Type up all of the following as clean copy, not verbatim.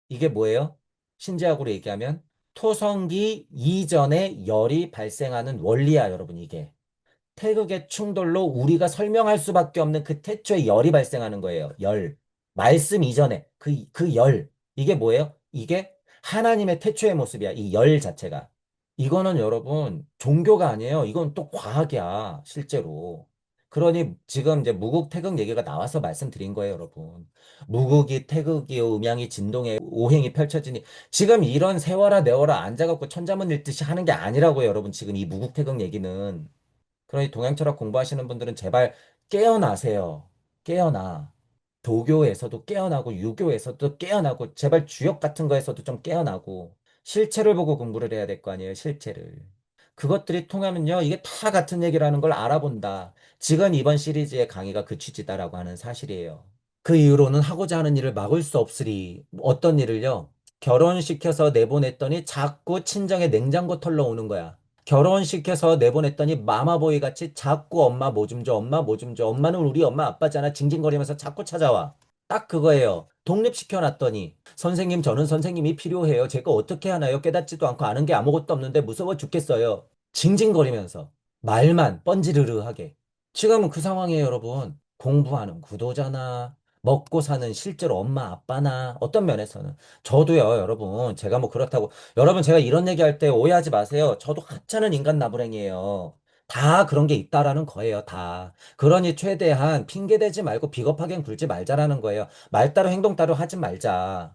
이게 뭐예요? 신지학으로 얘기하면 토성기 이전에 열이 발생하는 원리야, 여러분, 이게. 태극의 충돌로 우리가 설명할 수밖에 없는 그 태초에 열이 발생하는 거예요. 열. 말씀 이전에 그 열. 이게 뭐예요? 이게 하나님의 태초의 모습이야. 이 열 자체가. 이거는 여러분 종교가 아니에요. 이건 또 과학이야, 실제로. 그러니 지금 이제 무국 태극 얘기가 나와서 말씀드린 거예요, 여러분. 무국이 태극이 음양이 진동의 오행이 펼쳐지니 지금 이런 세워라 내워라 앉아갖고 천자문 읽듯이 하는 게 아니라고요, 여러분. 지금 이 무국 태극 얘기는. 그러니 동양철학 공부하시는 분들은 제발 깨어나세요. 깨어나. 도교에서도 깨어나고 유교에서도 깨어나고 제발 주역 같은 거에서도 좀 깨어나고 실체를 보고 공부를 해야 될 거 아니에요. 실체를. 그것들이 통하면요. 이게 다 같은 얘기라는 걸 알아본다. 지금 이번 시리즈의 강의가 그 취지다라고 하는 사실이에요. 그 이후로는 하고자 하는 일을 막을 수 없으리. 어떤 일을요? 결혼시켜서 내보냈더니 자꾸 친정에 냉장고 털러 오는 거야. 결혼시켜서 내보냈더니 마마보이 같이 자꾸 엄마 뭐 좀 줘, 엄마 뭐 좀 줘. 엄마는 우리 엄마 아빠잖아. 징징거리면서 자꾸 찾아와. 딱 그거예요. 독립시켜놨더니 선생님 저는 선생님이 필요해요. 제가 어떻게 하나요? 깨닫지도 않고 아는 게 아무것도 없는데 무서워 죽겠어요. 징징거리면서 말만 뻔지르르하게. 지금은 그 상황이에요, 여러분. 공부하는 구도잖아. 먹고 사는 실제로 엄마 아빠나 어떤 면에서는 저도요, 여러분. 제가 뭐 그렇다고 여러분, 제가 이런 얘기할 때 오해하지 마세요. 저도 하찮은 인간 나부랭이에요. 다 그런 게 있다라는 거예요, 다. 그러니 최대한 핑계대지 말고 비겁하게 굴지 말자라는 거예요. 말 따로 행동 따로 하지 말자.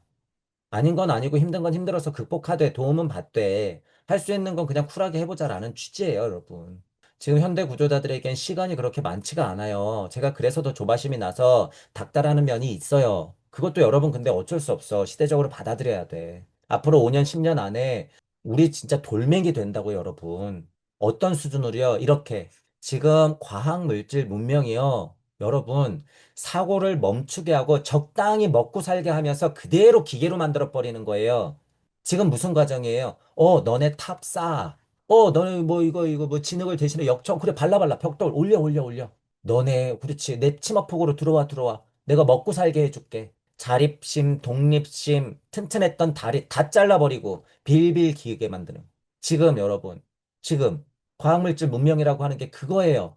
아닌 건 아니고 힘든 건 힘들어서 극복하되 도움은 받되 할 수 있는 건 그냥 쿨하게 해보자라는 취지예요, 여러분. 지금 현대 구조자들에겐 시간이 그렇게 많지가 않아요. 제가 그래서 더 조바심이 나서 닥달하는 면이 있어요. 그것도 여러분 근데 어쩔 수 없어. 시대적으로 받아들여야 돼. 앞으로 5년, 10년 안에 우리 진짜 돌멩이 된다고 여러분. 어떤 수준으로요? 이렇게 지금 과학물질 문명이요. 여러분 사고를 멈추게 하고 적당히 먹고 살게 하면서 그대로 기계로 만들어 버리는 거예요. 지금 무슨 과정이에요? 너네 탑 쌓아. 너네 뭐 이거 뭐 진흙을 대신에 역청 그래 발라 벽돌 올려. 너네 그렇지 내 치마폭으로 들어와. 내가 먹고 살게 해줄게. 자립심, 독립심, 튼튼했던 다리 다 잘라버리고 빌빌 기게 만드는. 지금 여러분, 지금 과학물질 문명이라고 하는 게 그거예요.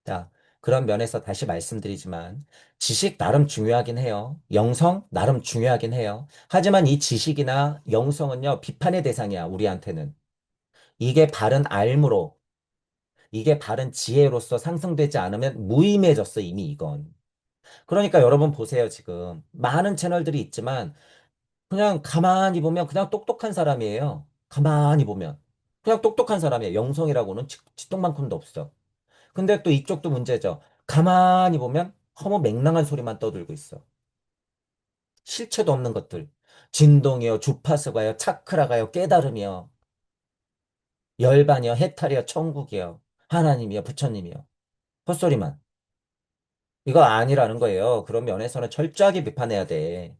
자, 그런 면에서 다시 말씀드리지만, 지식 나름 중요하긴 해요. 영성 나름 중요하긴 해요. 하지만 이 지식이나 영성은요, 비판의 대상이야, 우리한테는. 이게 바른 알무로, 이게 바른 지혜로서 상승되지 않으면 무의미해졌어, 이미 이건. 그러니까 여러분 보세요, 지금. 많은 채널들이 있지만, 그냥 가만히 보면 그냥 똑똑한 사람이에요. 가만히 보면. 그냥 똑똑한 사람이에요. 영성이라고는 치똥만큼도 없어. 근데 또 이쪽도 문제죠. 가만히 보면 허무맹랑한 소리만 떠들고 있어. 실체도 없는 것들. 진동이요, 주파수가요, 차크라가요, 깨달음이요, 열반이요, 해탈이요, 천국이요, 하나님이요, 부처님이요. 헛소리만. 이거 아니라는 거예요. 그런 면에서는 철저하게 비판해야 돼.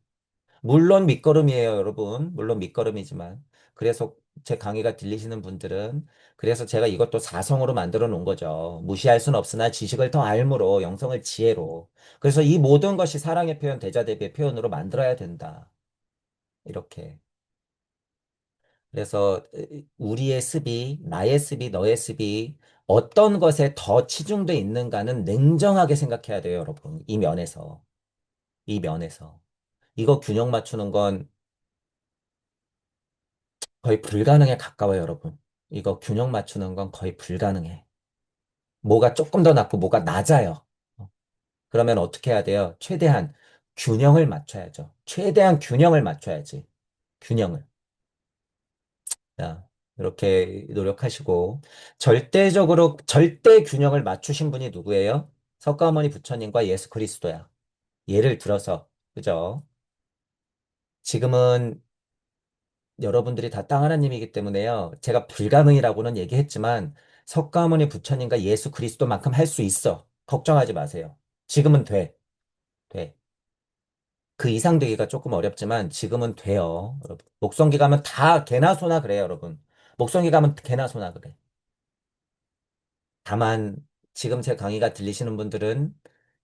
물론 밑거름이에요, 여러분. 물론 밑거름이지만. 그래서 제 강의가 들리시는 분들은 그래서 제가 이것도 사성으로 만들어 놓은 거죠. 무시할 순 없으나 지식을 더 알므로 영성을 지혜로. 그래서 이 모든 것이 사랑의 표현, 대자대비의 표현으로 만들어야 된다. 이렇게. 그래서 우리의 습이, 나의 습이, 너의 습이 어떤 것에 더 치중돼 있는가는 냉정하게 생각해야 돼요, 여러분. 이 면에서. 이 면에서. 이거 균형 맞추는 건 거의 불가능에 가까워요, 여러분. 이거 균형 맞추는 건 거의 불가능해. 뭐가 조금 더 낮고 뭐가 낮아요. 그러면 어떻게 해야 돼요? 최대한 균형을 맞춰야죠. 최대한 균형을 맞춰야지. 균형을. 자, 이렇게 노력하시고 절대적으로 절대 균형을 맞추신 분이 누구예요? 석가모니 부처님과 예수 그리스도야. 예를 들어서 그죠? 지금은 여러분들이 다 땅 하나님이기 때문에요. 제가 불가능이라고는 얘기했지만 석가모니 부처님과 예수 그리스도만큼 할 수 있어. 걱정하지 마세요. 지금은 돼. 돼. 그 이상 되기가 조금 어렵지만 지금은 돼요. 여러분. 목성기 가면 다 개나 소나 그래요, 여러분. 목성기 가면 개나 소나 그래. 다만 지금 제 강의가 들리시는 분들은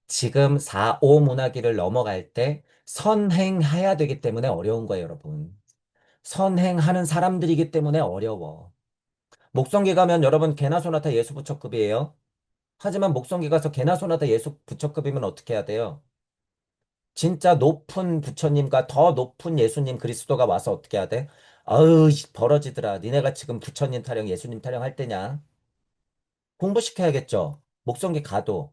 지금 4, 5 문화기를 넘어갈 때 선행해야 되기 때문에 어려운 거예요, 여러분. 선행하는 사람들이기 때문에 어려워. 목성기 가면 여러분 개나 소나 다 예수 부처급이에요. 하지만 목성기 가서 개나 소나 다 예수 부처급이면 어떻게 해야 돼요? 진짜 높은 부처님과 더 높은 예수님 그리스도가 와서 어떻게 해야 돼? 아유, 벌어지더라. 니네가 지금 부처님 타령, 예수님 타령 할 때냐? 공부시켜야겠죠. 목성기 가도.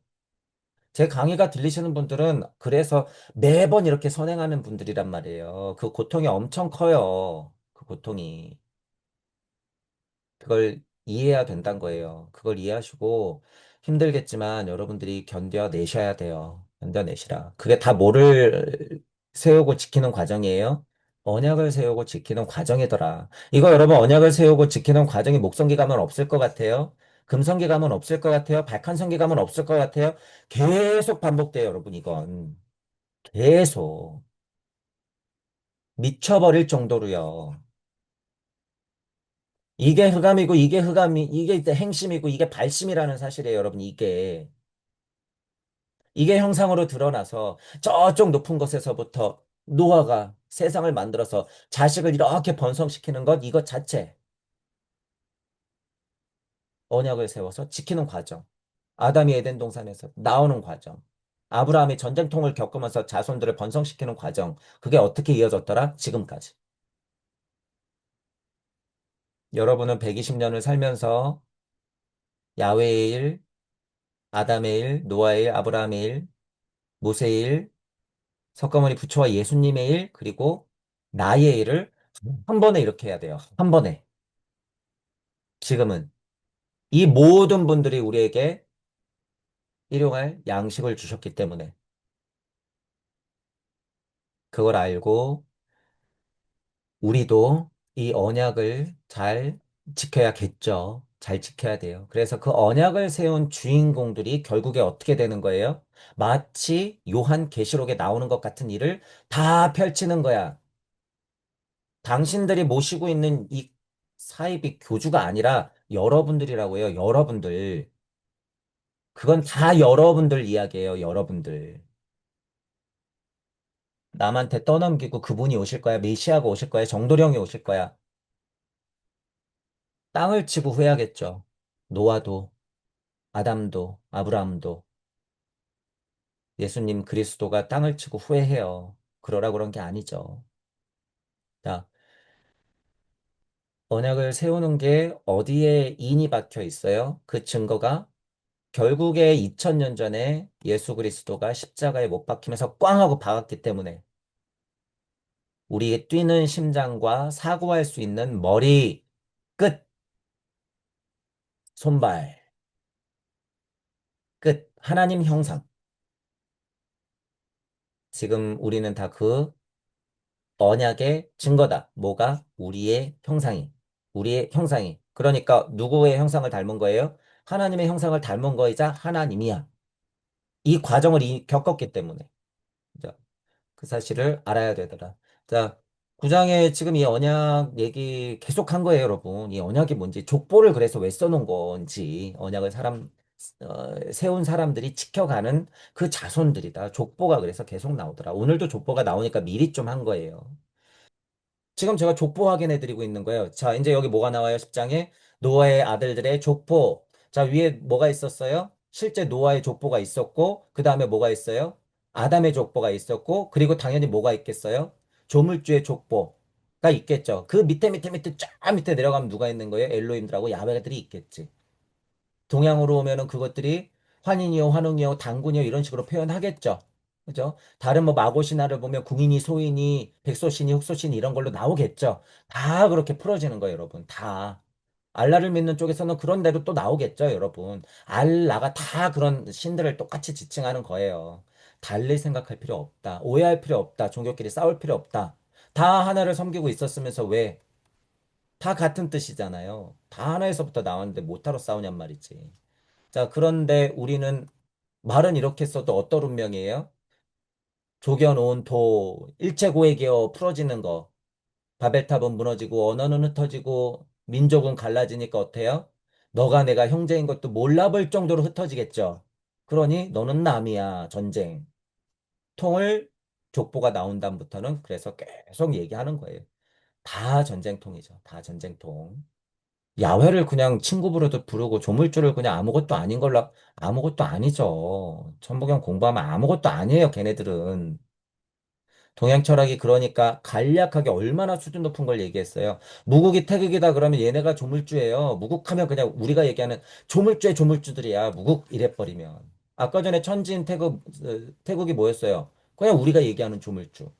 제 강의가 들리시는 분들은 그래서 매번 이렇게 선행하는 분들이란 말이에요. 그 고통이 엄청 커요. 그 고통이. 그걸 이해해야 된다는 거예요. 그걸 이해하시고 힘들겠지만 여러분들이 견뎌내셔야 돼요. 견뎌내시라. 그게 다 뭐를 세우고 지키는 과정이에요? 언약을 세우고 지키는 과정이더라. 이거 여러분 언약을 세우고 지키는 과정이 목성기 가면 없을 것 같아요? 금성기 가면 없을 것 같아요? 백한성기 가면 없을 것 같아요? 계속 반복돼요, 여러분, 이건. 계속. 미쳐버릴 정도로요. 이게 흑암이고, 이게 흑암이, 이게 이제 행심이고, 이게 발심이라는 사실이에요, 여러분, 이게. 이게 형상으로 드러나서 저쪽 높은 곳에서부터 노아가 세상을 만들어서 자식을 이렇게 번성시키는 것, 이것 자체 언약을 세워서 지키는 과정. 아담이 에덴 동산에서 나오는 과정. 아브라함이 전쟁통을 겪으면서 자손들을 번성시키는 과정. 그게 어떻게 이어졌더라? 지금까지. 여러분은 120년을 살면서 야훼의 일, 아담의 일, 노아의 일, 아브라함의 일, 모세의 일, 석가모니 부처와 예수님의 일, 그리고 나의 일을 한 번에 이렇게 해야 돼요. 한 번에. 지금은. 이 모든 분들이 우리에게 일용할 양식을 주셨기 때문에 그걸 알고 우리도 이 언약을 잘 지켜야겠죠. 잘 지켜야 돼요. 그래서 그 언약을 세운 주인공들이 결국에 어떻게 되는 거예요? 마치 요한 계시록에 나오는 것 같은 일을 다 펼치는 거야. 당신들이 모시고 있는 이 사이비 교주가 아니라 여러분들이라고 해요. 여러분들. 그건 다 여러분들 이야기예요. 여러분들. 남한테 떠넘기고 그분이 오실 거야. 메시아가 오실 거야. 정도령이 오실 거야. 땅을 치고 후회하겠죠. 노아도, 아담도, 아브라함도, 예수님 그리스도가 땅을 치고 후회해요. 그러라 그런 게 아니죠. 자, 언약을 세우는 게 어디에 인이 박혀 있어요? 그 증거가 결국에 2000년 전에 예수 그리스도가 십자가에 못 박히면서 꽝 하고 박았기 때문에 우리의 뛰는 심장과 사고할 수 있는 머리, 끝, 손발, 끝, 하나님 형상. 지금 우리는 다 그 언약의 증거다. 뭐가? 우리의 형상이. 우리의 형상이. 그러니까 누구의 형상을 닮은 거예요? 하나님의 형상을 닮은 거이자 하나님이야. 이 과정을 겪었기 때문에. 자, 그 사실을 알아야 되더라. 자, 구장에 지금 이 언약 얘기 계속 한 거예요, 여러분. 이 언약이 뭔지, 족보를 그래서 왜 써놓은 건지, 언약을 세운 사람들이 지켜가는 그 자손들이다. 족보가 그래서 계속 나오더라. 오늘도 족보가 나오니까 미리 좀 한 거예요. 지금 제가 족보 확인해 드리고 있는 거예요. 자, 이제 여기 뭐가 나와요? 10장에 노아의 아들들의 족보. 자, 위에 뭐가 있었어요? 실제 노아의 족보가 있었고, 그 다음에 뭐가 있어요? 아담의 족보가 있었고, 그리고 당연히 뭐가 있겠어요? 조물주의 족보가 있겠죠. 그 밑에 쫙 밑에 내려가면 누가 있는 거예요? 엘로힘들하고 야훼들이 있겠지. 동양으로 오면은 그것들이 환인이요, 환웅이요, 단군이요 이런 식으로 표현하겠죠. 그죠? 다른 뭐 마고신화를 보면 궁인이, 소인이, 백소신이, 흑소신이 이런 걸로 나오겠죠. 다 그렇게 풀어지는 거예요, 여러분. 다. 알라를 믿는 쪽에서는 그런 대로 또 나오겠죠, 여러분. 알라가 다 그런 신들을 똑같이 지칭하는 거예요. 달리 생각할 필요 없다. 오해할 필요 없다. 종교끼리 싸울 필요 없다. 다 하나를 섬기고 있었으면서 왜? 다 같은 뜻이잖아요. 다 하나에서부터 나왔는데 못하러 싸우냔 말이지. 자, 그런데 우리는 말은 이렇게 써도 어떤 운명이에요? 조겨놓은 도, 일체고액이어 풀어지는 거. 바벨탑은 무너지고 언어는 흩어지고 민족은 갈라지니까 어때요? 너가 내가 형제인 것도 몰라볼 정도로 흩어지겠죠. 그러니 너는 남이야, 전쟁. 통을 족보가 나온 다음부터는 그래서 계속 얘기하는 거예요. 다 전쟁통이죠. 다 전쟁통. 야훼를 그냥 친구 부르듯 부르고 조물주를 그냥 아무것도 아닌 걸로 아무것도 아니죠. 천부경 공부하면 아무것도 아니에요, 걔네들은. 동양 철학이 그러니까 간략하게 얼마나 수준 높은 걸 얘기했어요. 무국이 태극이다 그러면 얘네가 조물주예요. 무국하면 그냥 우리가 얘기하는 조물주의 조물주들이야. 무국 이래버리면. 아까 전에 천지인 태국이 뭐였어요? 그냥 우리가 얘기하는 조물주.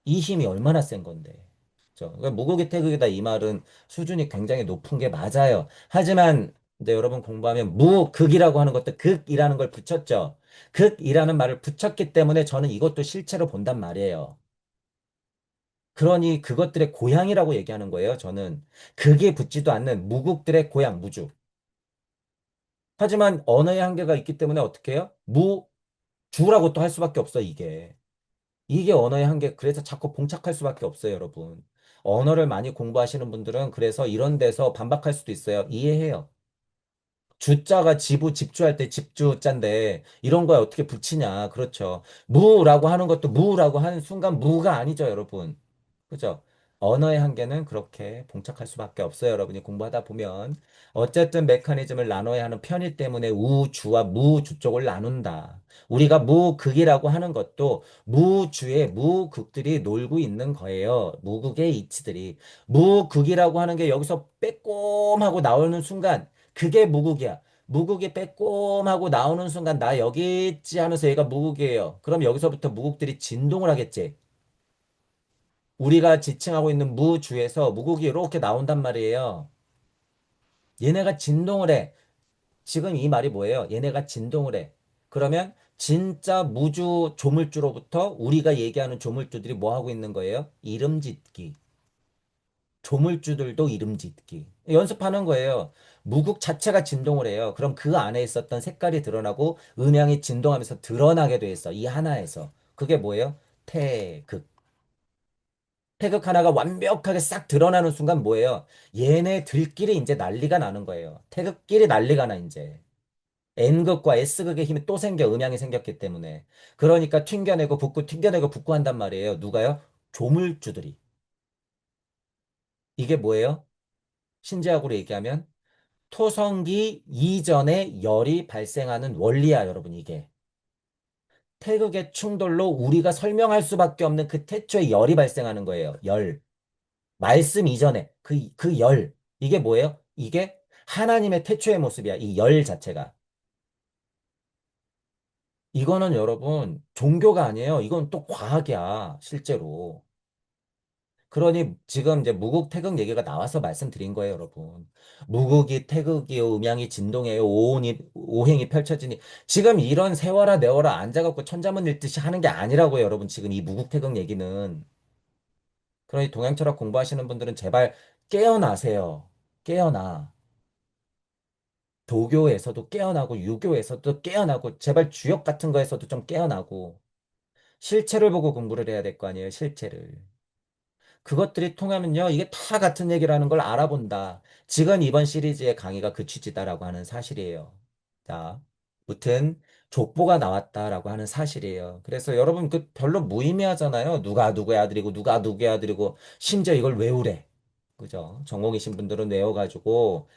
이 힘이 얼마나 센 건데. 그죠? 그러니까 무국이 태극이다 이 말은 수준이 굉장히 높은 게 맞아요. 하지만 근데 여러분 공부하면 무극이라고 하는 것도 극이라는 걸 붙였죠. 극이라는 말을 붙였기 때문에 저는 이것도 실체로 본단 말이에요. 그러니 그것들의 고향이라고 얘기하는 거예요. 저는 극에 붙지도 않는 무국들의 고향 무주. 하지만 언어의 한계가 있기 때문에 어떻게 해요? 무주라고 또 할 수밖에 없어 이게. 이게 언어의 한계, 그래서 자꾸 봉착할 수밖에 없어요, 여러분. 언어를 많이 공부하시는 분들은 그래서 이런 데서 반박할 수도 있어요. 이해해요. 주자가 집주할 때 집주자인데 이런 거에 어떻게 붙이냐. 그렇죠. 무라고 하는 것도 무라고 하는 순간 무가 아니죠, 여러분. 그죠? 언어의 한계는 그렇게 봉착할 수밖에 없어요, 여러분이 공부하다 보면. 어쨌든 메커니즘을 나눠야 하는 편의 때문에 우주와 무주 쪽을 나눈다. 우리가 무극이라고 하는 것도 무주의 무극들이 놀고 있는 거예요. 무극의 이치들이. 무극이라고 하는 게 여기서 빼꼼하고 나오는 순간 그게 무극이야. 무극이 빼꼼하고 나오는 순간 나 여기 있지 하면서 얘가 무극이에요. 그럼 여기서부터 무극들이 진동을 하겠지. 우리가 지칭하고 있는 무주에서 무국이 이렇게 나온단 말이에요. 얘네가 진동을 해. 지금 이 말이 뭐예요? 얘네가 진동을 해. 그러면 진짜 무주 조물주로부터 우리가 얘기하는 조물주들이 뭐 하고 있는 거예요? 이름 짓기. 조물주들도 이름 짓기. 연습하는 거예요. 무국 자체가 진동을 해요. 그럼 그 안에 있었던 색깔이 드러나고 음향이 진동하면서 드러나게 돼 있어. 이 하나에서. 그게 뭐예요? 태극. 태극 하나가 완벽하게 싹 드러나는 순간 뭐예요? 얘네들끼리 이제 난리가 나는 거예요. 태극끼리 난리가 나, 이제. N극과 S극의 힘이 또 생겨, 음양이 생겼기 때문에. 그러니까 튕겨내고 붙고 한단 말이에요. 누가요? 조물주들이. 이게 뭐예요? 신지학으로 얘기하면 토성기 이전에 열이 발생하는 원리야, 여러분, 이게. 태극의 충돌로 우리가 설명할 수밖에 없는 그 태초에 열이 발생하는 거예요. 열. 말씀 이전에 그 열. 이게 뭐예요? 이게 하나님의 태초의 모습이야. 이 열 자체가. 이거는 여러분 종교가 아니에요. 이건 또 과학이야. 실제로. 그러니 지금 이제 무국 태극 얘기가 나와서 말씀드린 거예요, 여러분. 무국이 태극이요, 음양이 진동해요, 오행이 펼쳐지니 지금 이런 세워라 내워라 앉아갖고 천자문 읽듯이 하는 게 아니라고요, 여러분. 지금 이 무국 태극 얘기는. 그러니 동양철학 공부하시는 분들은 제발 깨어나세요. 깨어나. 도교에서도 깨어나고 유교에서도 깨어나고 제발 주역 같은 거에서도 좀 깨어나고 실체를 보고 공부를 해야 될 거 아니에요, 실체를. 그것들이 통하면요, 이게 다 같은 얘기라는 걸 알아본다. 지금 이번 시리즈의 강의가 그 취지다라고 하는 사실이에요. 자, 무튼 족보가 나왔다라고 하는 사실이에요. 그래서 여러분 그 별로 무의미하잖아요. 누가 누구의 아들이고 누가 누구의 아들이고 심지어 이걸 외우래. 그죠? 전공이신 분들은 외워가지고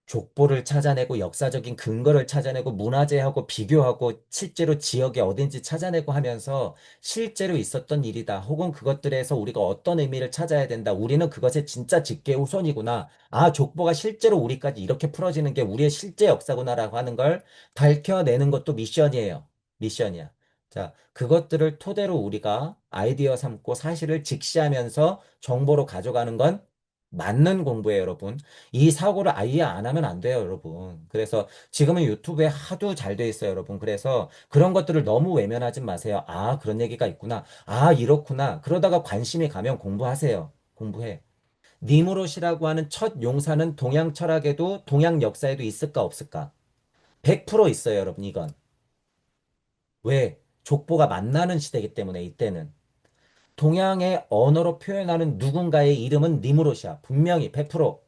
족보를 찾아내고 역사적인 근거를 찾아내고 문화재하고 비교하고 실제로 지역이 어딘지 찾아내고 하면서 실제로 있었던 일이다. 혹은 그것들에서 우리가 어떤 의미를 찾아야 된다. 우리는 그것의 진짜 직계 후손이구나. 아, 족보가 실제로 우리까지 이렇게 풀어지는 게 우리의 실제 역사구나라고 하는 걸 밝혀내는 것도 미션이에요. 미션이야. 자, 그것들을 토대로 우리가 아이디어 삼고 사실을 직시하면서 정보로 가져가는 건 맞는 공부예요, 여러분. 이 사고를 아예 안 하면 안 돼요, 여러분. 그래서 지금은 유튜브에 하도 잘 돼 있어요, 여러분. 그래서 그런 것들을 너무 외면하지 마세요. 아, 그런 얘기가 있구나. 아, 이렇구나. 그러다가 관심이 가면 공부하세요. 공부해. 니무롯이라고 하는 첫 용사는 동양 철학에도 동양 역사에도 있을까 없을까? 100% 있어요, 여러분, 이건. 왜? 족보가 만나는 시대이기 때문에 이때는. 동양의 언어로 표현하는 누군가의 이름은 니무롯이야. 분명히 100%.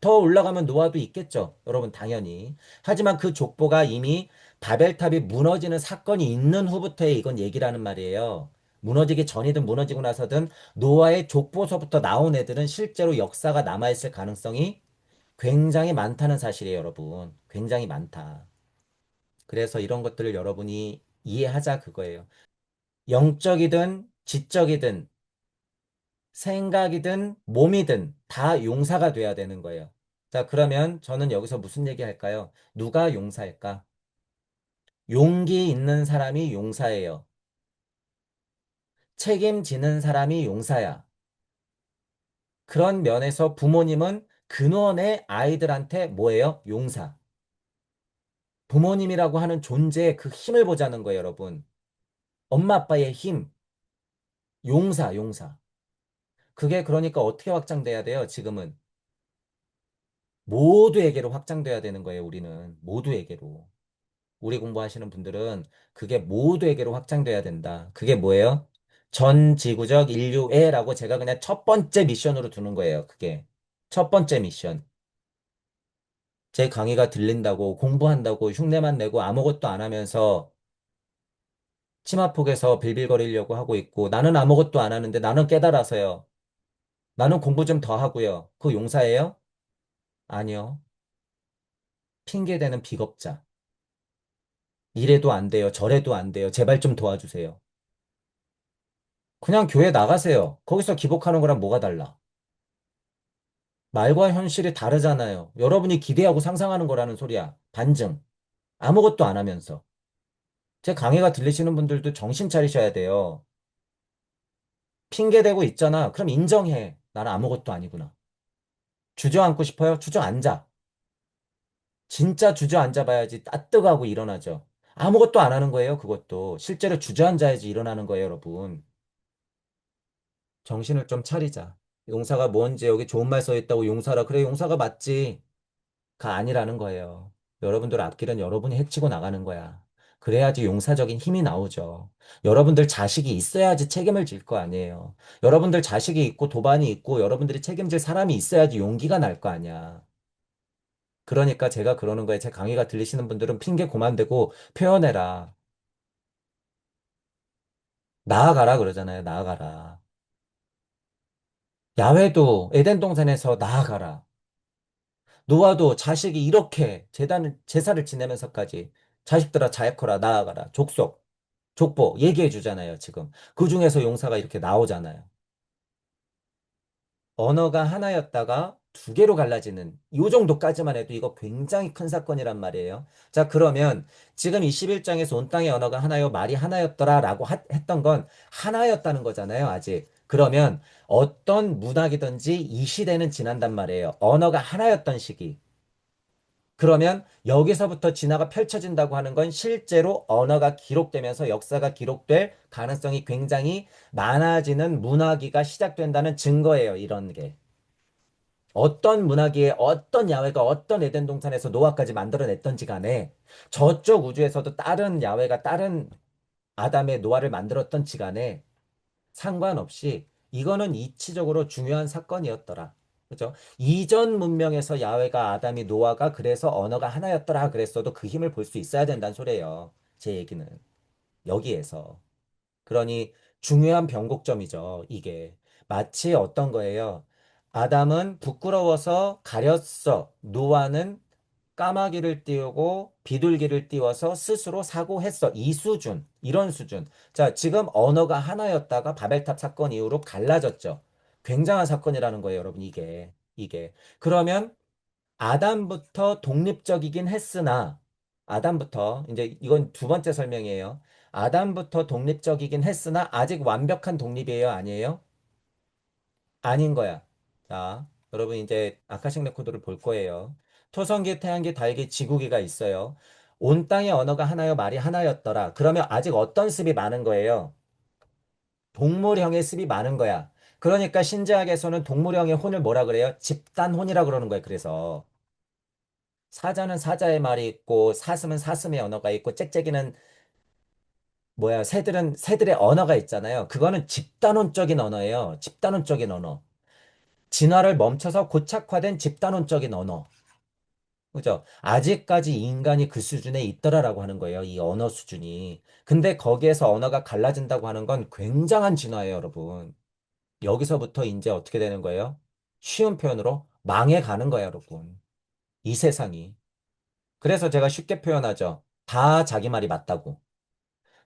더 올라가면 노아도 있겠죠. 여러분, 당연히. 하지만 그 족보가 이미 바벨탑이 무너지는 사건이 있는 후부터의 이건 얘기라는 말이에요. 무너지기 전이든 무너지고 나서든 노아의 족보서부터 나온 애들은 실제로 역사가 남아있을 가능성이 굉장히 많다는 사실이에요, 여러분. 굉장히 많다. 그래서 이런 것들을 여러분이 이해하자 그거예요. 영적이든 지적이든 생각이든 몸이든 다 용사가 돼야 되는 거예요. 자, 그러면 저는 여기서 무슨 얘기 할까요? 누가 용사일까? 용기 있는 사람이 용사예요. 책임지는 사람이 용사야. 그런 면에서 부모님은 근원의 아이들한테 뭐예요? 용사. 부모님이라고 하는 존재의 그 힘을 보자는 거예요, 여러분. 엄마 아빠의 힘, 용사, 용사. 그게 그러니까 어떻게 확장돼야 돼요, 지금은? 모두에게로 확장돼야 되는 거예요, 우리는. 모두에게로. 우리 공부하시는 분들은 그게 모두에게로 확장돼야 된다. 그게 뭐예요? 전 지구적 인류애라고 제가 그냥 첫 번째 미션으로 두는 거예요, 그게. 첫 번째 미션. 제 강의가 들린다고, 공부한다고, 흉내만 내고 아무것도 안 하면서 치마폭에서 빌빌거리려고 하고 있고, 나는 아무것도 안 하는데 나는 깨달아서요. 나는 공부 좀 더 하고요. 그거 용사예요? 아니요. 핑계대는 비겁자. 이래도 안 돼요. 저래도 안 돼요. 제발 좀 도와주세요. 그냥 교회 나가세요. 거기서 기복하는 거랑 뭐가 달라? 말과 현실이 다르잖아요. 여러분이 기대하고 상상하는 거라는 소리야. 반증. 아무것도 안 하면서. 제 강의가 들리시는 분들도 정신 차리셔야 돼요. 핑계대고 있잖아. 그럼 인정해. 나는 아무것도 아니구나. 주저앉고 싶어요? 주저앉아. 진짜 주저앉아 봐야지 따뜻하고 일어나죠. 아무것도 안 하는 거예요, 그것도. 실제로 주저앉아야지 일어나는 거예요, 여러분. 정신을 좀 차리자. 용사가 뭔지 여기 좋은 말 써 있다고 용사라. 그래, 용사가 맞지. 가 아니라는 거예요. 여러분들 앞길은 여러분이 헤치고 나가는 거야. 그래야지 용사적인 힘이 나오죠. 여러분들 자식이 있어야지 책임을 질 거 아니에요. 여러분들 자식이 있고 도반이 있고 여러분들이 책임질 사람이 있어야지 용기가 날 거 아니야. 그러니까 제가 그러는 거예요. 제 강의가 들리시는 분들은 핑계 고만 대고 표현해라. 나아가라 그러잖아요. 나아가라. 야외도 에덴 동산에서 나아가라. 노아도 자식이 이렇게 제사를 지내면서까지 자식들아 잘 커라 나아가라 족속 족보 얘기해 주잖아요 지금 그 중에서 용사가 이렇게 나오잖아요. 언어가 하나였다가 두 개로 갈라지는 이 정도까지만 해도 이거 굉장히 큰 사건이란 말이에요. 자, 그러면 지금 이 11장에서 온 땅의 언어가 하나요 말이 하나였더라라고 했던 건 하나였다는 거잖아요 아직. 그러면 어떤 문학이든지 이 시대는 지난단 말이에요. 언어가 하나였던 시기. 그러면 여기서부터 진화가 펼쳐진다고 하는 건 실제로 언어가 기록되면서 역사가 기록될 가능성이 굉장히 많아지는 문화기가 시작된다는 증거예요, 이런 게. 어떤 문화기에 어떤 야훼가 어떤 에덴 동산에서 노아까지 만들어냈던지 간에 저쪽 우주에서도 다른 야훼가 다른 아담의 노아를 만들었던지 간에 상관없이 이거는 이치적으로 중요한 사건이었더라. 그죠? 이전 문명에서 야훼가 아담이 노아가 그래서 언어가 하나였더라 그랬어도 그 힘을 볼 수 있어야 된다는 소리예요. 제 얘기는. 여기에서. 그러니 중요한 변곡점이죠. 이게. 마치 어떤 거예요? 아담은 부끄러워서 가렸어. 노아는 까마귀를 띄우고 비둘기를 띄워서 스스로 사고했어. 이 수준, 이런 수준. 자, 지금 언어가 하나였다가 바벨탑 사건 이후로 갈라졌죠. 굉장한 사건이라는 거예요, 여러분, 이게. 그러면 아담부터 독립적이긴 했으나, 아담부터, 이제 이건 두 번째 설명이에요. 아담부터 독립적이긴 했으나, 아직 완벽한 독립이에요, 아니에요? 아닌 거야. 자, 여러분 이제 아카식 레코드를 볼 거예요. 토성기, 태양기, 달기, 지구기가 있어요. 온 땅의 언어가 하나요, 말이 하나였더라. 그러면 아직 어떤 습이 많은 거예요? 동물형의 습이 많은 거야. 그러니까 신제학에서는 동물형의 혼을 뭐라 그래요? 집단혼이라 그러는 거예요. 그래서 사자는 사자의 말이 있고 사슴은 사슴의 언어가 있고 짹짹이는 뭐야? 새들은 새들의 언어가 있잖아요. 그거는 집단혼적인 언어예요. 집단혼적인 언어. 진화를 멈춰서 고착화된 집단론적인 언어. 그죠? 아직까지 인간이 그 수준에 있더라라고 하는 거예요. 이 언어 수준이. 근데 거기에서 언어가 갈라진다고 하는 건 굉장한 진화예요, 여러분. 여기서부터 이제 어떻게 되는 거예요? 쉬운 표현으로 망해가는 거예요, 여러분. 이 세상이. 그래서 제가 쉽게 표현하죠. 다 자기 말이 맞다고.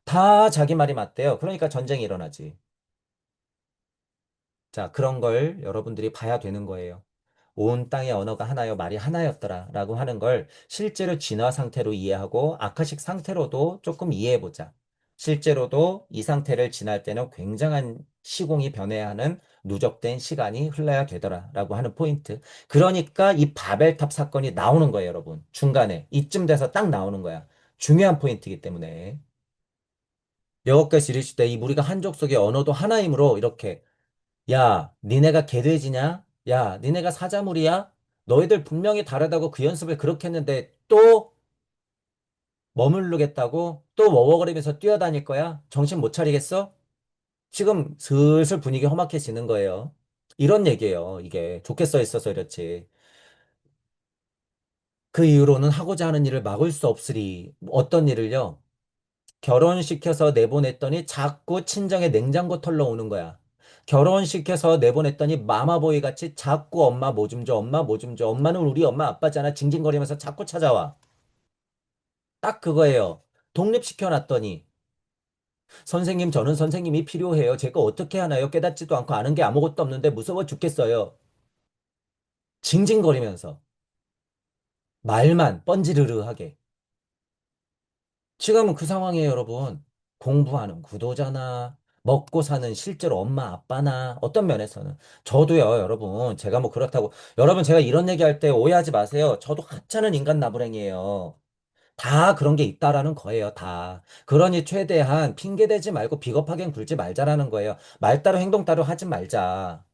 다 자기 말이 맞대요. 그러니까 전쟁이 일어나지. 자, 그런 걸 여러분들이 봐야 되는 거예요. 온 땅의 언어가 하나여 말이 하나였더라 라고 하는 걸 실제로 진화 상태로 이해하고 아카식 상태로도 조금 이해해 보자. 실제로도 이 상태를 지날 때는 굉장한 시공이 변해야 하는 누적된 시간이 흘러야 되더라 라고 하는 포인트. 그러니까 이 바벨탑 사건이 나오는 거예요, 여러분. 중간에. 이쯤 돼서 딱 나오는 거야. 중요한 포인트이기 때문에. 여호와께서 이르시되 이 우리가 한족 속의 언어도 하나이므로 이렇게 야, 니네가 개돼지냐? 야, 니네가 사자물이야? 너희들 분명히 다르다고 그 연습을 그렇게 했는데 또 머무르겠다고? 또 워워거리면서 뛰어다닐 거야? 정신 못 차리겠어? 지금 슬슬 분위기 험악해지는 거예요. 이런 얘기예요. 이게 좋게 써 있어서 이렇지. 그 이후로는 하고자 하는 일을 막을 수 없으리. 어떤 일을요? 결혼시켜서 내보냈더니 자꾸 친정에 냉장고 털러 오는 거야. 결혼시켜서 내보냈더니 마마보이 같이 자꾸 엄마 뭐 좀 줘, 엄마 뭐 좀 줘. 엄마는 우리 엄마 아빠잖아. 징징거리면서 자꾸 찾아와. 딱 그거예요. 독립시켜놨더니 선생님 저는 선생님이 필요해요. 제가 어떻게 하나요? 깨닫지도 않고 아는 게 아무것도 없는데 무서워 죽겠어요. 징징거리면서 말만 뻔지르르하게. 지금은 그 상황이에요, 여러분. 공부하는 구도잖아. 먹고 사는 실제로 엄마, 아빠나 어떤 면에서는. 저도요, 여러분. 제가 뭐 그렇다고. 여러분, 제가 이런 얘기할 때 오해하지 마세요. 저도 하찮은 인간 나부랭이에요. 다 그런 게 있다라는 거예요, 다. 그러니 최대한 핑계대지 말고 비겁하게 굴지 말자라는 거예요. 말 따로 행동 따로 하지 말자.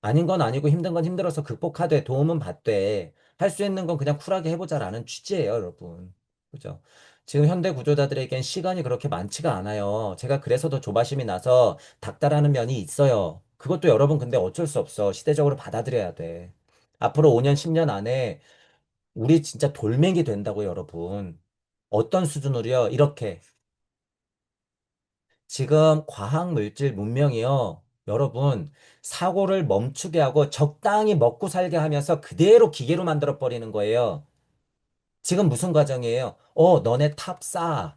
아닌 건 아니고 힘든 건 힘들어서 극복하되 도움은 받되 할 수 있는 건 그냥 쿨하게 해보자라는 취지예요, 여러분. 그죠? 지금 현대 구조자들에겐 시간이 그렇게 많지가 않아요. 제가 그래서 더 조바심이 나서 닥달하는 면이 있어요. 그것도 여러분 근데 어쩔 수 없어. 시대적으로 받아들여야 돼. 앞으로 5년, 10년 안에 우리 진짜 돌멩이 된다고 여러분. 어떤 수준으로요? 이렇게 지금 과학물질 문명이요. 여러분, 사고를 멈추게 하고 적당히 먹고 살게 하면서 그대로 기계로 만들어 버리는 거예요. 지금 무슨 과정이에요? 너네 탑 쌓아.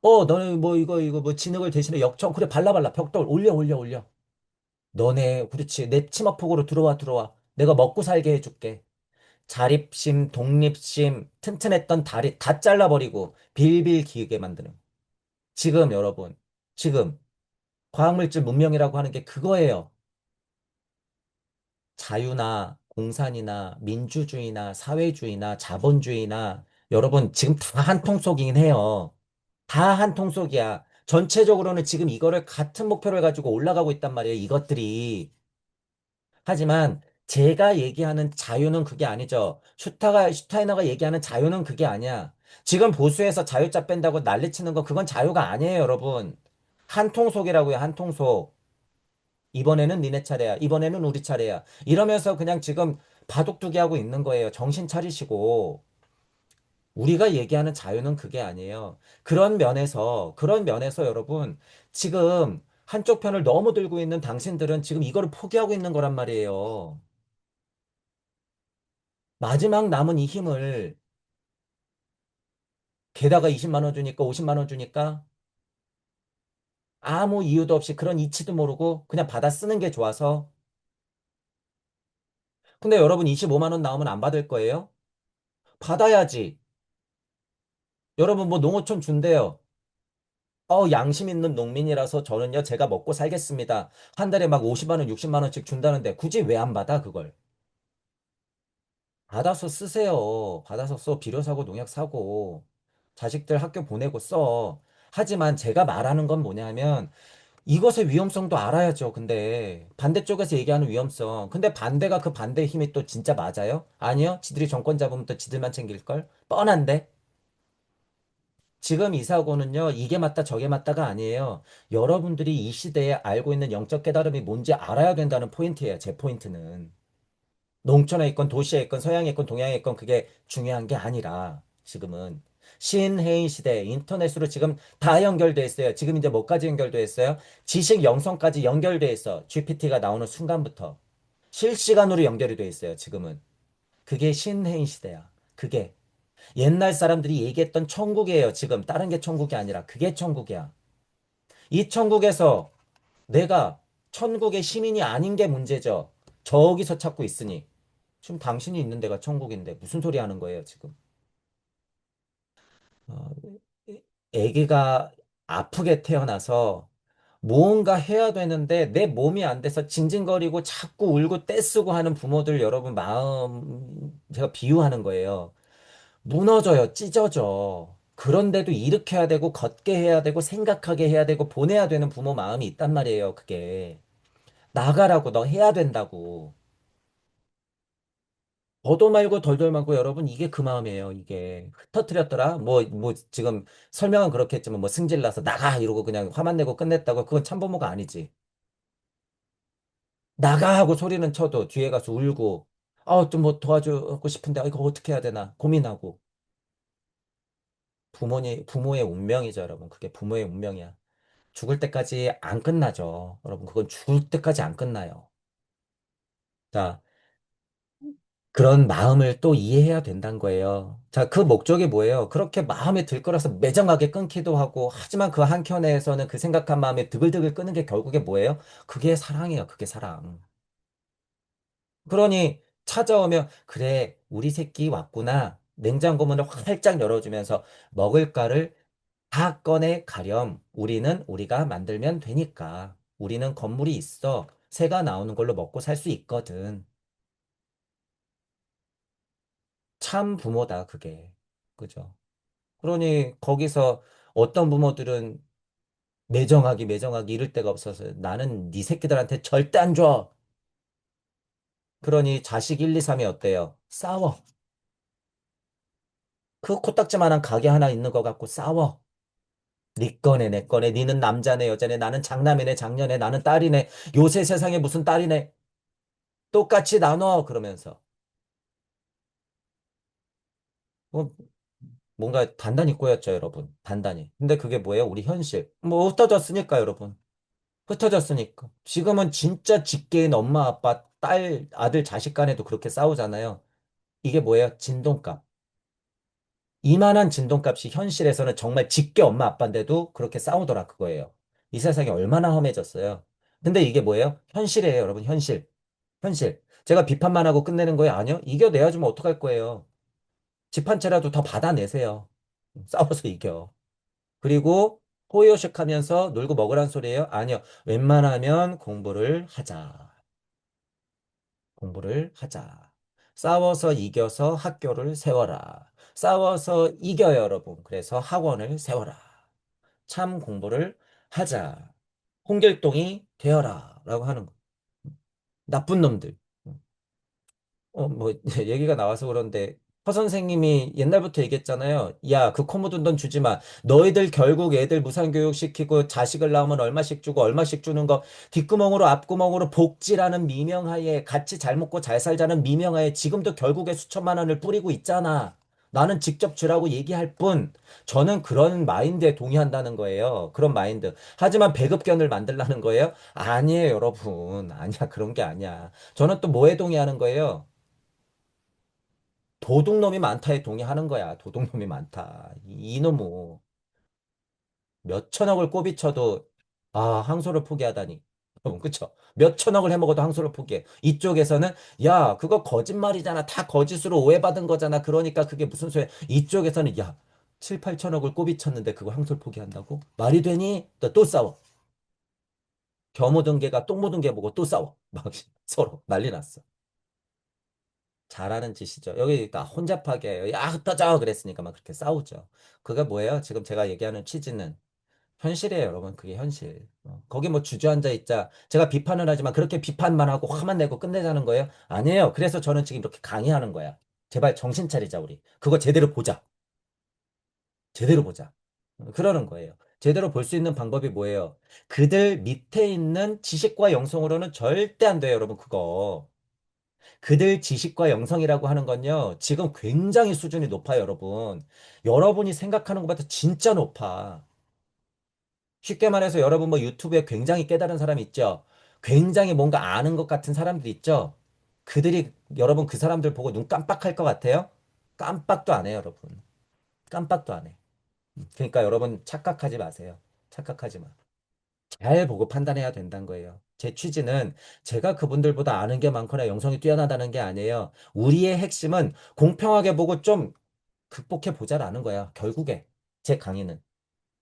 너네 뭐 이거 뭐 진흙을 대신에 역청 그래 발라 벽돌 올려. 너네 그렇지 내 치마폭으로 들어와. 내가 먹고 살게 해줄게. 자립심, 독립심, 튼튼했던 다리 다 잘라버리고 빌빌 기게 만드는. 지금 여러분, 지금 과학물질 문명이라고 하는 게 그거예요. 자유나 공산이나 민주주의나 사회주의나 자본주의나 여러분 지금 다 한 통 속이긴 해요. 다 한 통 속이야. 전체적으로는 지금 이거를 같은 목표를 가지고 올라가고 있단 말이에요. 이것들이. 하지만 제가 얘기하는 자유는 그게 아니죠. 슈타이너가 얘기하는 자유는 그게 아니야. 지금 보수에서 자유자 뺀다고 난리치는 거 그건 자유가 아니에요, 여러분. 한 통 속이라고요, 한 통 속. 이번에는 니네 차례야. 이번에는 우리 차례야. 이러면서 그냥 지금 바둑두기 하고 있는 거예요. 정신 차리시고. 우리가 얘기하는 자유는 그게 아니에요. 그런 면에서 여러분, 지금 한쪽 편을 너무 들고 있는 당신들은 지금 이거를 포기하고 있는 거란 말이에요. 마지막 남은 이 힘을 게다가 20만 원 주니까 50만 원 주니까 아무 이유도 없이 그런 이치도 모르고 그냥 받아 쓰는 게 좋아서. 근데 여러분 25만 원 나오면 안 받을 거예요? 받아야지. 여러분 뭐 농어촌 준대요. 양심 있는 농민이라서 저는요, 제가 먹고 살겠습니다. 한 달에 막 50만 원, 60만 원씩 준다는데 굳이 왜 안 받아, 그걸? 받아서 쓰세요. 받아서 써. 비료 사고, 농약 사고. 자식들 학교 보내고 써. 하지만 제가 말하는 건 뭐냐면 이것의 위험성도 알아야죠. 근데 반대쪽에서 얘기하는 위험성. 근데 반대가 그 반대의 힘이 또 진짜 맞아요? 아니요. 지들이 정권 잡으면 또 지들만 챙길걸? 뻔한데? 지금 이 사고는요, 이게 맞다, 저게 맞다가 아니에요. 여러분들이 이 시대에 알고 있는 영적 깨달음이 뭔지 알아야 된다는 포인트예요, 제 포인트는. 농촌에 있건 도시에 있건 서양에 있건 동양에 있건 그게 중요한 게 아니라 지금은 신해인 시대 인터넷으로 지금 다 연결돼 있어요. 지금 이제 뭐까지 연결돼 있어요? 지식 영성까지 연결돼 있어. GPT가 나오는 순간부터 실시간으로 연결이 돼 있어요. 지금은 그게 신해인 시대야. 그게 옛날 사람들이 얘기했던 천국이에요. 지금 다른 게 천국이 아니라 그게 천국이야. 이 천국에서 내가 천국의 시민이 아닌 게 문제죠. 저기서 찾고 있으니. 지금 당신이 있는 데가 천국인데 무슨 소리 하는 거예요, 지금? 어, 애기가 아프게 태어나서 무언가 해야 되는데 내 몸이 안 돼서 징징거리고 자꾸 울고 떼쓰고 하는 부모들 여러분 마음 제가 비유하는 거예요. 무너져요, 찢어져. 그런데도 일으켜야 되고 걷게 해야 되고 생각하게 해야 되고 보내야 되는 부모 마음이 있단 말이에요, 그게. 나가라고 너 해야 된다고. 더도 말고 덜덜 말고 여러분 이게 그 마음이에요. 이게 흩어뜨렸더라. 뭐 지금 설명은 그렇게 했지만 뭐 승질 나서 나가 이러고 그냥 화만 내고 끝냈다고 그건 참부모가 아니지. 나가 하고 소리는 쳐도 뒤에 가서 울고 좀 뭐 도와주고 싶은데 이거 어떻게 해야 되나 고민하고 부모의 운명이죠, 여러분. 그게 부모의 운명이야. 죽을 때까지 안 끝나죠. 여러분 그건 죽을 때까지 안 끝나요. 자, 그런 마음을 또 이해해야 된다는 거예요. 자, 그 목적이 뭐예요? 그렇게 마음에 들끓어서 매정하게 끊기도 하고, 하지만 그 한켠에서는 그 생각한 마음에 드글드글 끄는 게 결국에 뭐예요? 그게 사랑이에요. 그게 사랑. 그러니 찾아오면, 그래, 우리 새끼 왔구나. 냉장고 문을 활짝 열어주면서 먹을거를 다 꺼내 가렴. 우리는 우리가 만들면 되니까. 우리는 건물이 있어. 새가 나오는 걸로 먹고 살 수 있거든. 참 부모다, 그게. 그죠? 그러니 거기서 어떤 부모들은 매정하기 이럴 데가 없어서 나는 네 새끼들한테 절대 안 줘. 그러니 자식 1, 2, 3이 어때요? 싸워. 그 코딱지만한 가게 하나 있는 거 갖고 싸워. 네 거네 내 거네 니는 남자네 여자네 나는 장남이네 장녀네 나는 딸이네 요새 세상에 무슨 딸이네 똑같이 나눠 그러면서 뭐, 뭔가 단단히 꼬였죠 여러분 단단히 근데 그게 뭐예요 우리 현실 뭐 흩어졌으니까 여러분 흩어졌으니까. 지금은 진짜 직계인 엄마, 아빠, 딸, 아들, 자식 간에도 그렇게 싸우잖아요. 이게 뭐예요? 진동값. 이만한 진동값이 현실에서는 정말 직계 엄마, 아빠인데도 그렇게 싸우더라, 그거예요. 이 세상이 얼마나 험해졌어요. 근데 이게 뭐예요? 현실이에요, 여러분, 현실. 현실. 제가 비판만 하고 끝내는 거예요? 아니요. 이겨내야 주면 어떡할 거예요? 집 한 채라도 더 받아내세요. 싸워서 이겨. 그리고 호의호식 하면서 놀고 먹으란 소리예요? 아니요. 웬만하면 공부를 하자. 공부를 하자. 싸워서 이겨서 학교를 세워라. 싸워서 이겨요, 여러분. 그래서 학원을 세워라. 참 공부를 하자. 홍길동이 되어라. 라고 하는 거. 나쁜 놈들. 뭐, 얘기가 나와서 그런데, 허 선생님이 옛날부터 얘기했잖아요. 야, 그 코 묻은 돈 주지 마. 너희들 결국 애들 무상교육 시키고 자식을 낳으면 얼마씩 주고 얼마씩 주는 거 뒷구멍으로 앞구멍으로 복지라는 미명하에 같이 잘 먹고 잘 살자는 미명하에 지금도 결국에 수천만 원을 뿌리고 있잖아. 나는 직접 주라고 얘기할 뿐, 저는 그런 마인드에 동의한다는 거예요. 그런 마인드. 하지만 배급견을 만들라는 거예요? 아니에요, 여러분. 아니야, 그런 게 아니야. 저는 또 뭐에 동의하는 거예요? 도둑놈이 많다에 동의하는 거야. 도둑놈이 많다. 이놈의 몇 천억을 꼬비쳐도 항소를 포기하다니. 그쵸? 몇 천억을 해먹어도 항소를 포기해. 이쪽에서는 야, 그거 거짓말이잖아. 다 거짓으로 오해받은 거잖아. 그러니까 그게 무슨 소리야. 이쪽에서는 야, 7, 8천억을 꼬비쳤는데 그거 항소를 포기한다고? 말이 되니? 또 싸워. 겨 묻은 개가 똥 묻은 개 보고 또 싸워. 막 서로 난리 났어. 잘하는 짓이죠. 여기 나 혼잡하게 야 흩어져 그랬으니까 막 그렇게 싸우죠. 그게 뭐예요? 지금 제가 얘기하는 취지는 현실이에요, 여러분. 그게 현실. 거기 뭐 주저앉아 있자. 제가 비판을 하지만 그렇게 비판만 하고 화만 내고 끝내자는 거예요? 아니에요. 그래서 저는 지금 이렇게 강의하는 거야. 제발 정신 차리자 우리. 그거 제대로 보자. 제대로 보자. 그러는 거예요. 제대로 볼 수 있는 방법이 뭐예요? 그들 밑에 있는 지식과 영성으로는 절대 안 돼요, 여러분, 그거. 그들 지식과 영성이라고 하는 건요, 지금 굉장히 수준이 높아요, 여러분. 여러분이 생각하는 것보다 진짜 높아. 쉽게 말해서 여러분 뭐 유튜브에 굉장히 깨달은 사람 있죠? 굉장히 뭔가 아는 것 같은 사람들 있죠? 그들이, 여러분 그 사람들 보고 눈 깜빡할 것 같아요? 깜빡도 안 해요, 여러분. 깜빡도 안 해. 그러니까 여러분 착각하지 마세요. 착각하지 마. 잘 보고 판단해야 된다는 거예요. 제 취지는 제가 그분들보다 아는 게 많거나 영성이 뛰어나다는 게 아니에요. 우리의 핵심은 공평하게 보고 좀 극복해 보자라는 거야. 결국에 제 강의는.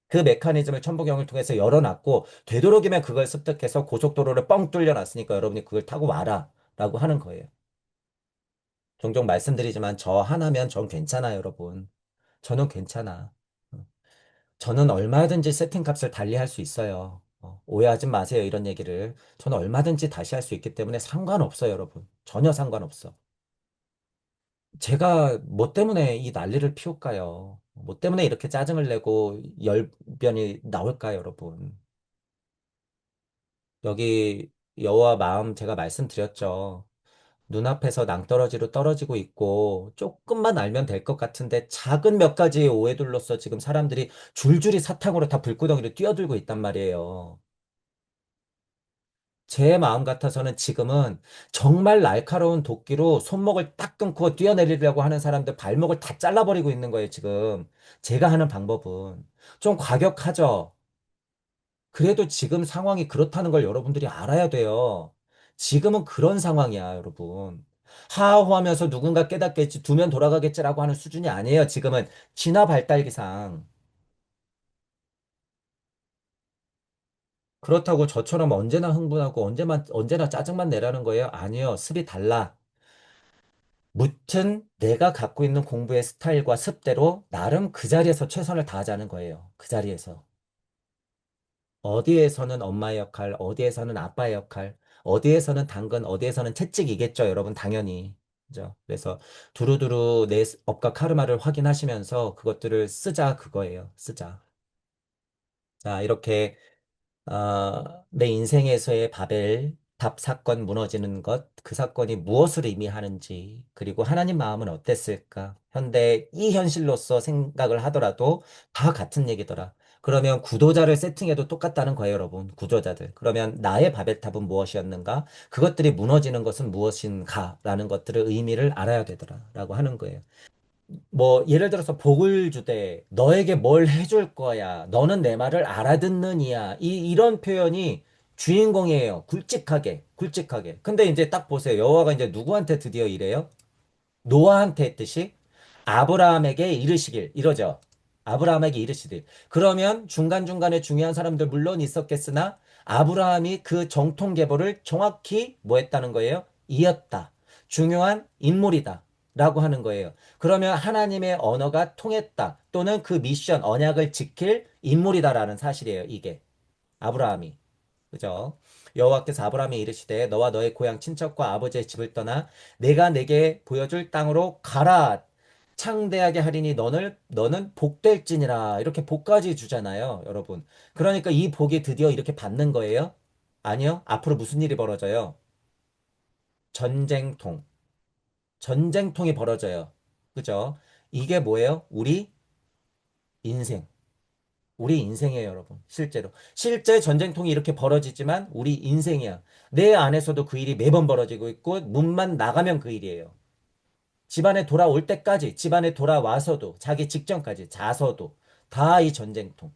그 메커니즘을 천부경을 통해서 열어놨고 되도록이면 그걸 습득해서 고속도로를 뻥 뚫려놨으니까 여러분이 그걸 타고 와라 라고 하는 거예요. 종종 말씀드리지만 저 하나면 전 괜찮아요, 여러분. 저는 괜찮아. 저는 얼마든지 세팅값을 달리할 수 있어요. 오해하지 마세요, 이런 얘기를. 저는 얼마든지 다시 할 수 있기 때문에 상관없어요, 여러분. 전혀 상관없어. 제가 뭐 때문에 이 난리를 피울까요? 뭐 때문에 이렇게 짜증을 내고 열변이 나올까요, 여러분? 여기 여호와 마음 제가 말씀드렸죠. 눈앞에서 낭떠러지로 떨어지고 있고 조금만 알면 될 것 같은데 작은 몇 가지의 오해들로서 지금 사람들이 줄줄이 사탕으로 다 불구덩이를 뛰어들고 있단 말이에요. 제 마음 같아서는 지금은 정말 날카로운 도끼로 손목을 딱 끊고 뛰어내리려고 하는 사람들 발목을 다 잘라버리고 있는 거예요, 지금. 제가 하는 방법은. 좀 과격하죠? 그래도 지금 상황이 그렇다는 걸 여러분들이 알아야 돼요. 지금은 그런 상황이야, 여러분. 하하호하면서 누군가 깨닫겠지, 두면 돌아가겠지라고 하는 수준이 아니에요. 지금은 진화 발달기상. 그렇다고 저처럼 언제나 흥분하고 언제나 짜증만 내라는 거예요? 아니요. 습이 달라. 무튼 내가 갖고 있는 공부의 스타일과 습대로 나름 그 자리에서 최선을 다하자는 거예요. 그 자리에서. 어디에서는 엄마의 역할, 어디에서는 아빠의 역할, 어디에서는 당근, 어디에서는 채찍이겠죠, 여러분, 당연히. 그죠? 그래서 두루두루 내 업과 카르마를 확인하시면서 그것들을 쓰자, 그거예요. 쓰자. 자, 이렇게 내 인생에서의 바벨 답 사건 무너지는 것, 그 사건이 무엇을 의미하는지, 그리고 하나님 마음은 어땠을까? 현대 이 현실로서 생각을 하더라도 다 같은 얘기더라. 그러면 구도자를 세팅해도 똑같다는 거예요, 여러분. 구조자들. 그러면 나의 바벨탑은 무엇이었는가? 그것들이 무너지는 것은 무엇인가? 라는 것들의 의미를 알아야 되더라라고 하는 거예요. 뭐 예를 들어서 복을 주되 너에게 뭘 해줄 거야. 너는 내 말을 알아듣느니야. 이런 표현이 주인공이에요. 굵직하게, 굵직하게. 근데 이제 딱 보세요. 여호와가 이제 누구한테 드디어 이래요? 노아한테 했듯이 아브라함에게 이르시길 이러죠. 아브라함에게 이르시길. 그러면 중간중간에 중요한 사람들 물론 있었겠으나 아브라함이 그 정통 계보를 정확히 뭐 했다는 거예요? 이었다. 중요한 인물이다. 라고 하는 거예요. 그러면 하나님의 언어가 통했다. 또는 그 미션, 언약을 지킬 인물이다라는 사실이에요. 이게. 아브라함이. 그죠? 여호와께서 아브라함에 이르시되 너와 너의 고향 친척과 아버지의 집을 떠나 내가 내게 보여줄 땅으로 가라. 창대하게 하리니 너는 복될지니라. 이렇게 복까지 주잖아요, 여러분. 그러니까 이 복이 드디어 이렇게 받는 거예요? 아니요. 앞으로 무슨 일이 벌어져요? 전쟁통. 전쟁통이 벌어져요. 그죠? 이게 뭐예요? 우리 인생. 우리 인생이에요, 여러분. 실제로. 실제 전쟁통이 이렇게 벌어지지만 우리 인생이야. 내 안에서도 그 일이 매번 벌어지고 있고 문만 나가면 그 일이에요. 집안에 돌아올 때까지, 집안에 돌아와서도, 자기 직전까지, 자서도 다 이 전쟁통.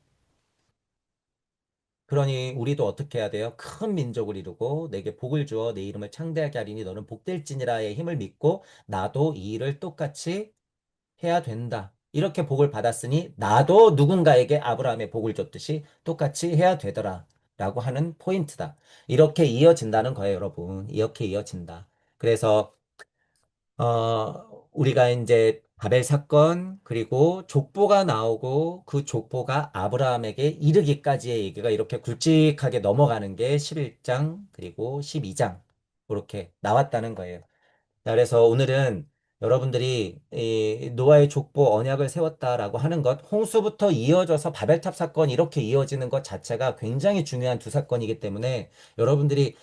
그러니 우리도 어떻게 해야 돼요? 큰 민족을 이루고 내게 복을 주어 내 이름을 창대하게 하리니 너는 복될지니라의 힘을 믿고 나도 이 일을 똑같이 해야 된다. 이렇게 복을 받았으니 나도 누군가에게 아브라함의 복을 줬듯이 똑같이 해야 되더라. 라고 하는 포인트다. 이렇게 이어진다는 거예요, 여러분. 이렇게 이어진다. 그래서 우리가 이제 바벨 사건 그리고 족보가 나오고 그 족보가 아브라함에게 이르기까지의 얘기가 이렇게 굵직하게 넘어가는 게 11장 그리고 12장 그렇게 나왔다는 거예요. 자, 그래서 오늘은 여러분들이 이 노아의 족보 언약을 세웠다라고 하는 것, 홍수부터 이어져서 바벨탑 사건 이렇게 이어지는 것 자체가 굉장히 중요한 두 사건이기 때문에 여러분들이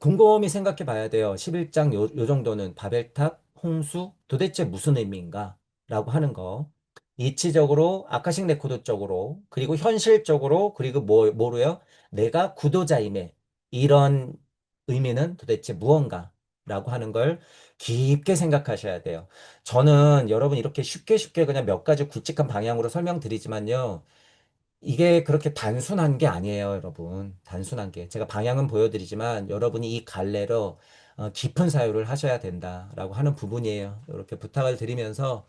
곰곰이 생각해 봐야 돼요. 11장 요 정도는 바벨탑, 홍수 도대체 무슨 의미인가? 라고 하는 거. 이치적으로, 아카식 레코드 쪽으로, 그리고 현실적으로, 그리고 뭐로요? 내가 구도자임에 이런 의미는 도대체 무언가? 라고 하는 걸 깊게 생각하셔야 돼요. 저는 여러분 이렇게 쉽게 쉽게 그냥 몇 가지 굵직한 방향으로 설명드리지만요. 이게 그렇게 단순한 게 아니에요, 여러분. 단순한 게. 제가 방향은 보여드리지만 여러분이 이 갈래로 깊은 사유를 하셔야 된다라고 하는 부분이에요. 이렇게 부탁을 드리면서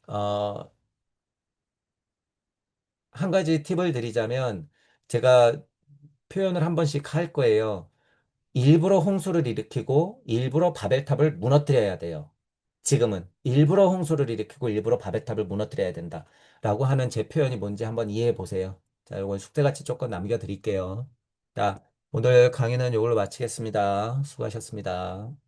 어, 한 가지 팁을 드리자면 제가 표현을 한 번씩 할 거예요. 일부러 홍수를 일으키고 일부러 바벨탑을 무너뜨려야 돼요. 지금은 일부러 홍수를 일으키고 일부러 바벨탑을 무너뜨려야 된다. 라고 하는 제 표현이 뭔지 한번 이해해 보세요. 자, 이건 숙제같이 조금 남겨드릴게요. 자, 오늘 강의는 이걸로 마치겠습니다. 수고하셨습니다.